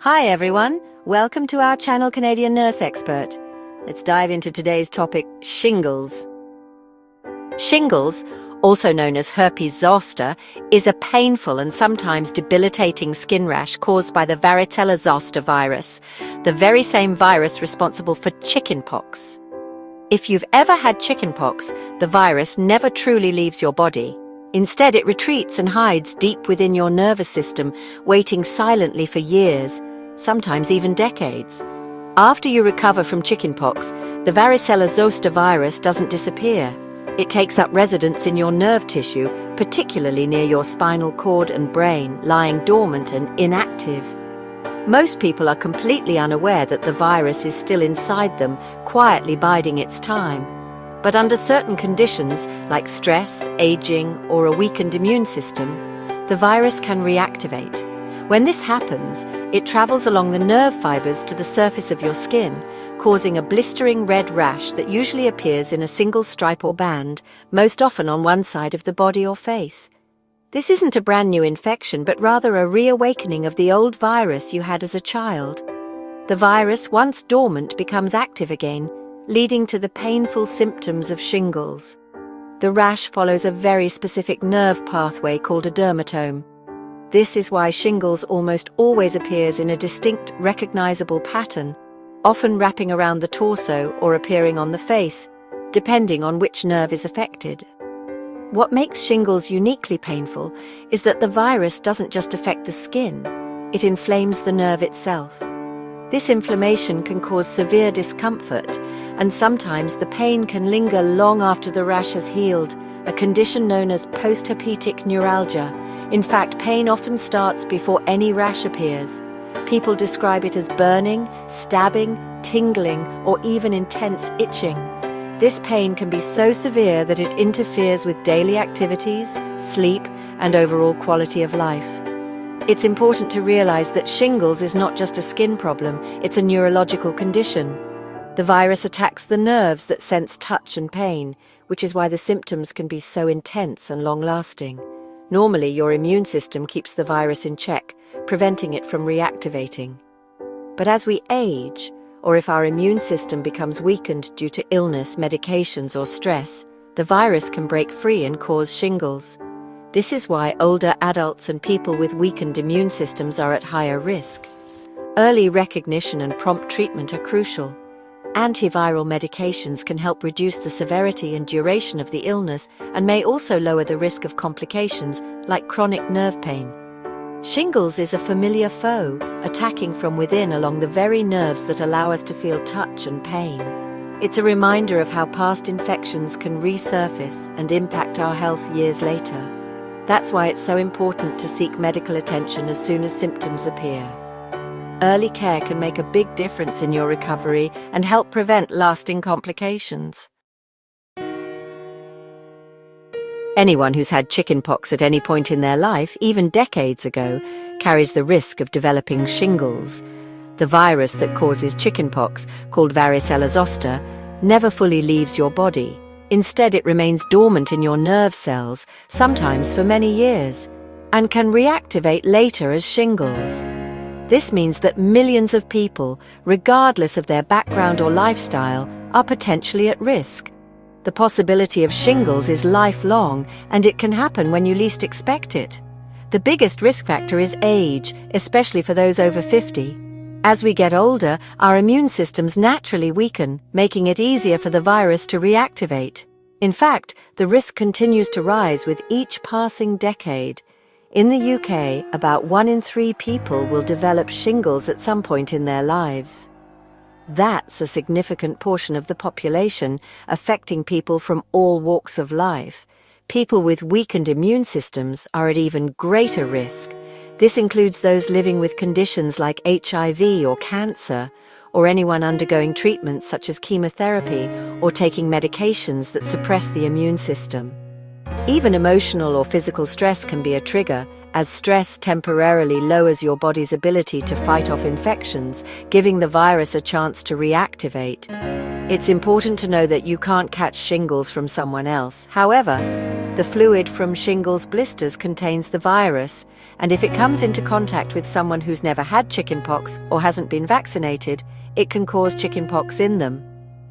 Hi everyone, welcome to our channel Canadian Nurse Expert. Let's dive into today's topic, shingles. Shingles, also known as herpes-zoster, is a painful and sometimes debilitating skin rash caused by the varicella-zoster virus, the very same virus responsible for chickenpox. If you've ever had chickenpox, the virus never truly leaves your body. Instead, it retreats and hides deep within your nervous system, waiting silently for years, sometimes even decades. After you recover from chickenpox, the varicella-zoster virus doesn't disappear. It takes up residence in your nerve tissue, particularly near your spinal cord and brain, lying dormant and inactive. Most people are completely unaware that the virus is still inside them, quietly biding its time. But under certain conditions, like stress, aging, or a weakened immune system, the virus can reactivate. When this happens, it travels along the nerve fibers to the surface of your skin, causing a blistering red rash that usually appears in a single stripe or band, most often on one side of the body or face. This isn't a brand new infection, but rather a reawakening of the old virus you had as a child. The virus, once dormant, becomes active again, leading to the painful symptoms of shingles. The rash follows a very specific nerve pathway called a dermatome. This is why shingles almost always appears in a distinct, recognizable pattern, often wrapping around the torso or appearing on the face, depending on which nerve is affected. What makes shingles uniquely painful is that the virus doesn't just affect the skin, it inflames the nerve itself. This inflammation can cause severe discomfort, and sometimes the pain can linger long after the rash has healed, a condition known as postherpetic neuralgia. In fact, pain often starts before any rash appears. People describe it as burning, stabbing, tingling, or even intense itching. This pain can be so severe that it interferes with daily activities, sleep, and overall quality of life. It's important to realize that shingles is not just a skin problem, it's a neurological condition. The virus attacks the nerves that sense touch and pain, which is why the symptoms can be so intense and long-lasting. Normally, your immune system keeps the virus in check, preventing it from reactivating. But as we age, or if our immune system becomes weakened due to illness, medications, or stress, the virus can break free and cause shingles. This is why older adults and people with weakened immune systems are at higher risk. Early recognition and prompt treatment are crucial. Antiviral medications can help reduce the severity and duration of the illness and may also lower the risk of complications like chronic nerve pain. Shingles is a familiar foe, attacking from within along the very nerves that allow us to feel touch and pain. It's a reminder of how past infections can resurface and impact our health years later. That's why it's so important to seek medical attention as soon as symptoms appear. Early care can make a big difference in your recovery and help prevent lasting complications. Anyone who's had chickenpox at any point in their life, even decades ago, carries the risk of developing shingles. The virus that causes chickenpox, called varicella-zoster, never fully leaves your body. Instead, it remains dormant in your nerve cells, sometimes for many years, and can reactivate later as shingles. This means that millions of people, regardless of their background or lifestyle, are potentially at risk. The possibility of shingles is lifelong, and it can happen when you least expect it. The biggest risk factor is age, especially for those over 50. As we get older, our immune systems naturally weaken, making it easier for the virus to reactivate. In fact, the risk continues to rise with each passing decade. In the UK, about 1 in 3 people will develop shingles at some point in their lives. That's a significant portion of the population, affecting people from all walks of life. People with weakened immune systems are at even greater risk. This includes those living with conditions like HIV or cancer, or anyone undergoing treatments such as chemotherapy or taking medications that suppress the immune system. Even emotional or physical stress can be a trigger, as stress temporarily lowers your body's ability to fight off infections, giving the virus a chance to reactivate. It's important to know that you can't catch shingles from someone else. However, the fluid from shingles blisters contains the virus, and if it comes into contact with someone who's never had chickenpox or hasn't been vaccinated, it can cause chickenpox in them.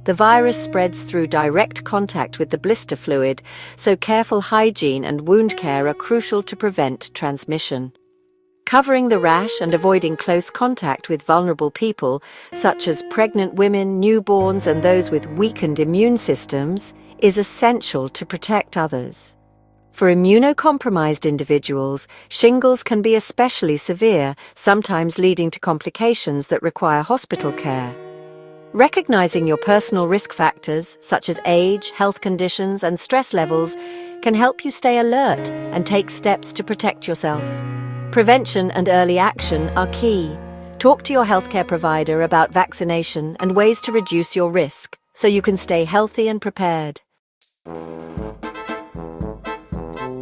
The virus spreads through direct contact with the blister fluid, so careful hygiene and wound care are crucial to prevent transmission. Covering the rash and avoiding close contact with vulnerable people, such as pregnant women, newborns, and those with weakened immune systems, is essential to protect others. For immunocompromised individuals, shingles can be especially severe, sometimes leading to complications that require hospital care. Recognizing your personal risk factors, such as age, health conditions, and stress levels, can help you stay alert and take steps to protect yourself. Prevention and early action are key. Talk to your healthcare provider about vaccination and ways to reduce your risk, so you can stay healthy and prepared.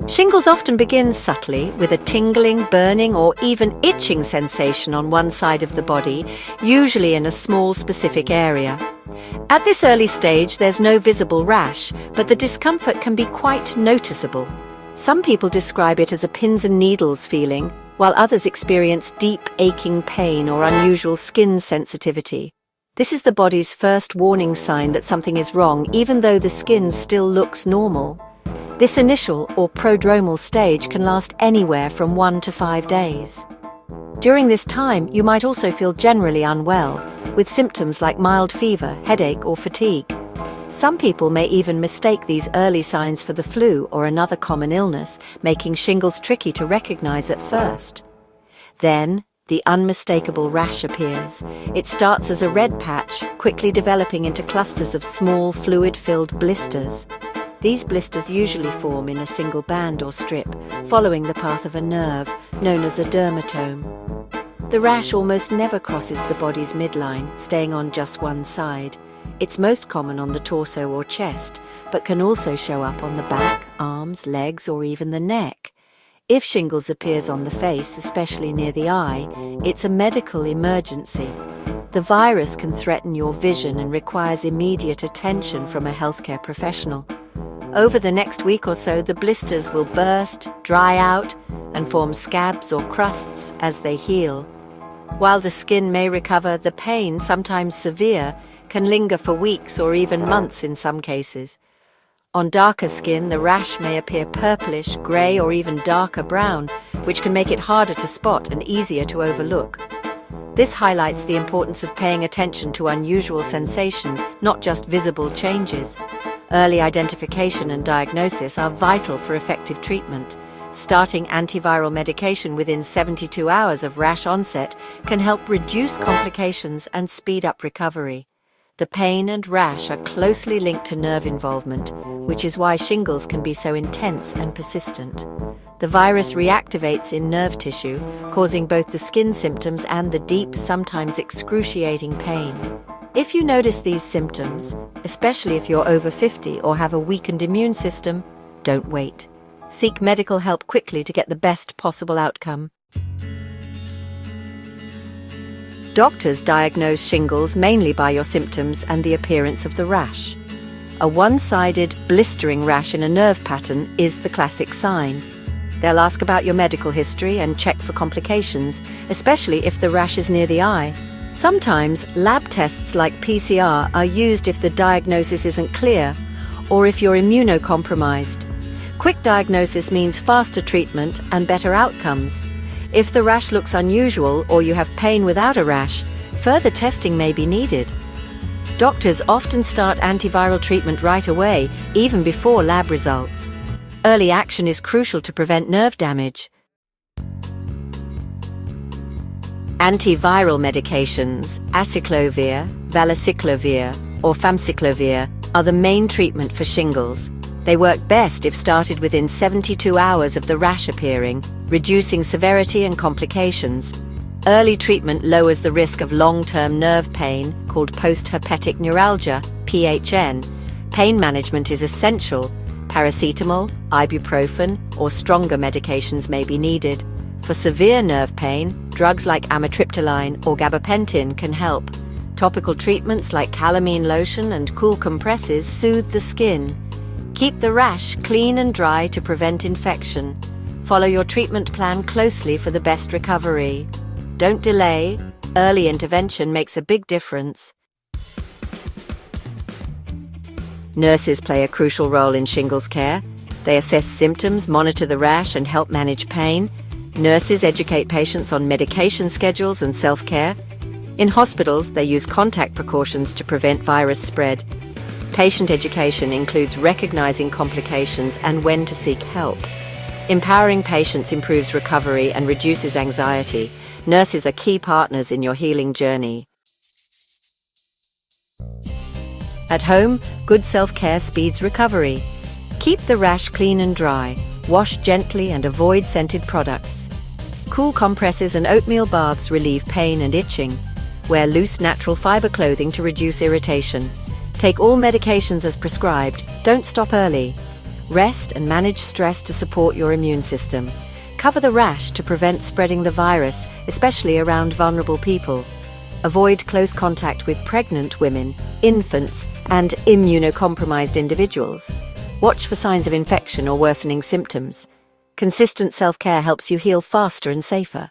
Shingles often begins subtly with a tingling, burning, or even itching sensation on one side of the body, usually in a small specific area. At this early stage, there's no visible rash, but the discomfort can be quite noticeable. Some people describe it as a pins and needles feeling, while others experience deep aching pain or unusual skin sensitivity. This is the body's first warning sign that something is wrong, even though the skin still looks normal. This initial or prodromal stage can last anywhere from 1 to 5 days. During this time, you might also feel generally unwell, with symptoms like mild fever, headache, or fatigue. Some people may even mistake these early signs for the flu or another common illness, making shingles tricky to recognize at first. Then, the unmistakable rash appears. It starts as a red patch, quickly developing into clusters of small, fluid-filled blisters. These blisters usually form in a single band or strip, following the path of a nerve, known as a dermatome. The rash almost never crosses the body's midline, staying on just one side. It's most common on the torso or chest, but can also show up on the back, arms, legs, or even the neck. If shingles appears on the face, especially near the eye, it's a medical emergency. The virus can threaten your vision and requires immediate attention from a healthcare professional. Over the next week or so, the blisters will burst, dry out, and form scabs or crusts as they heal. While the skin may recover, the pain, sometimes severe, can linger for weeks or even months in some cases. On darker skin, the rash may appear purplish, grey, or even darker brown, which can make it harder to spot and easier to overlook. This highlights the importance of paying attention to unusual sensations, not just visible changes. Early identification and diagnosis are vital for effective treatment. Starting antiviral medication within 72 hours of rash onset can help reduce complications and speed up recovery. The pain and rash are closely linked to nerve involvement, which is why shingles can be so intense and persistent. The virus reactivates in nerve tissue, causing both the skin symptoms and the deep, sometimes excruciating pain. If you notice these symptoms, especially if you're over 50 or have a weakened immune system, don't wait. Seek medical help quickly to get the best possible outcome. Doctors diagnose shingles mainly by your symptoms and the appearance of the rash. A one-sided, blistering rash in a nerve pattern is the classic sign. They'll ask about your medical history and check for complications, especially if the rash is near the eye. Sometimes, lab tests like PCR are used if the diagnosis isn't clear, or if you're immunocompromised. Quick diagnosis means faster treatment and better outcomes. If the rash looks unusual or you have pain without a rash, further testing may be needed. Doctors often start antiviral treatment right away, even before lab results. Early action is crucial to prevent nerve damage. Antiviral medications, acyclovir, valacyclovir, or famciclovir, are the main treatment for shingles. They work best if started within 72 hours of the rash appearing, reducing severity and complications. Early treatment lowers the risk of long-term nerve pain, called postherpetic neuralgia, PHN. Pain management is essential. Paracetamol, ibuprofen, or stronger medications may be needed. For severe nerve pain, drugs like amitriptyline or gabapentin can help. Topical treatments like calamine lotion and cool compresses soothe the skin. Keep the rash clean and dry to prevent infection. Follow your treatment plan closely for the best recovery. Don't delay. Early intervention makes a big difference. Nurses play a crucial role in shingles care. They assess symptoms, monitor the rash, and help manage pain. Nurses educate patients on medication schedules and self-care. In hospitals, they use contact precautions to prevent virus spread. Patient education includes recognizing complications and when to seek help. Empowering patients improves recovery and reduces anxiety. Nurses are key partners in your healing journey. At home, good self-care speeds recovery. Keep the rash clean and dry. Wash gently and avoid scented products. Cool compresses and oatmeal baths relieve pain and itching. Wear loose natural fiber clothing to reduce irritation. Take all medications as prescribed. Don't stop early. Rest and manage stress to support your immune system. Cover the rash to prevent spreading the virus, especially around vulnerable people. Avoid close contact with pregnant women, infants, and immunocompromised individuals. Watch for signs of infection or worsening symptoms. Consistent self-care helps you heal faster and safer.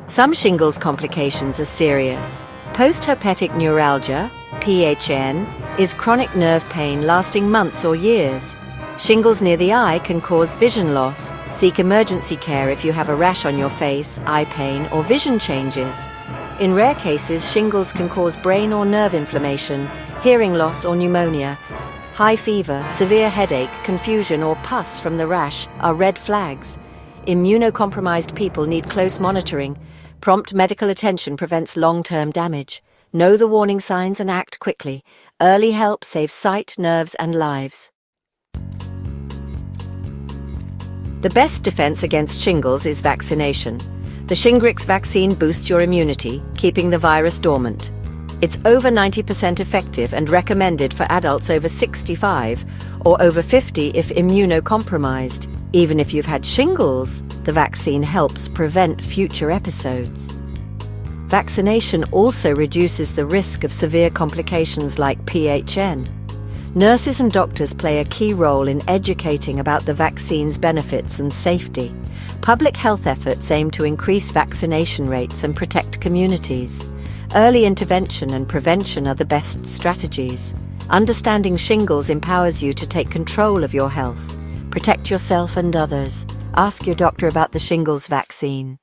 Some shingles complications are serious. Postherpetic neuralgia, PHN, is chronic nerve pain lasting months or years. Shingles near the eye can cause vision loss. Seek emergency care if you have a rash on your face, eye pain, or vision changes. In rare cases, shingles can cause brain or nerve inflammation, hearing loss or pneumonia. High fever, severe headache, confusion, or pus from the rash are red flags. Immunocompromised people need close monitoring. Prompt medical attention prevents long-term damage. Know the warning signs and act quickly. Early help saves sight, nerves, and lives. The best defense against shingles is vaccination. The Shingrix vaccine boosts your immunity, keeping the virus dormant. It's over 90% effective and recommended for adults over 65 or over 50 if immunocompromised. Even if you've had shingles, the vaccine helps prevent future episodes. Vaccination also reduces the risk of severe complications like PHN. Nurses and doctors play a key role in educating about the vaccine's benefits and safety. Public health efforts aim to increase vaccination rates and protect communities. Early intervention and prevention are the best strategies. Understanding shingles empowers you to take control of your health. Protect yourself and others. Ask your doctor about the shingles vaccine.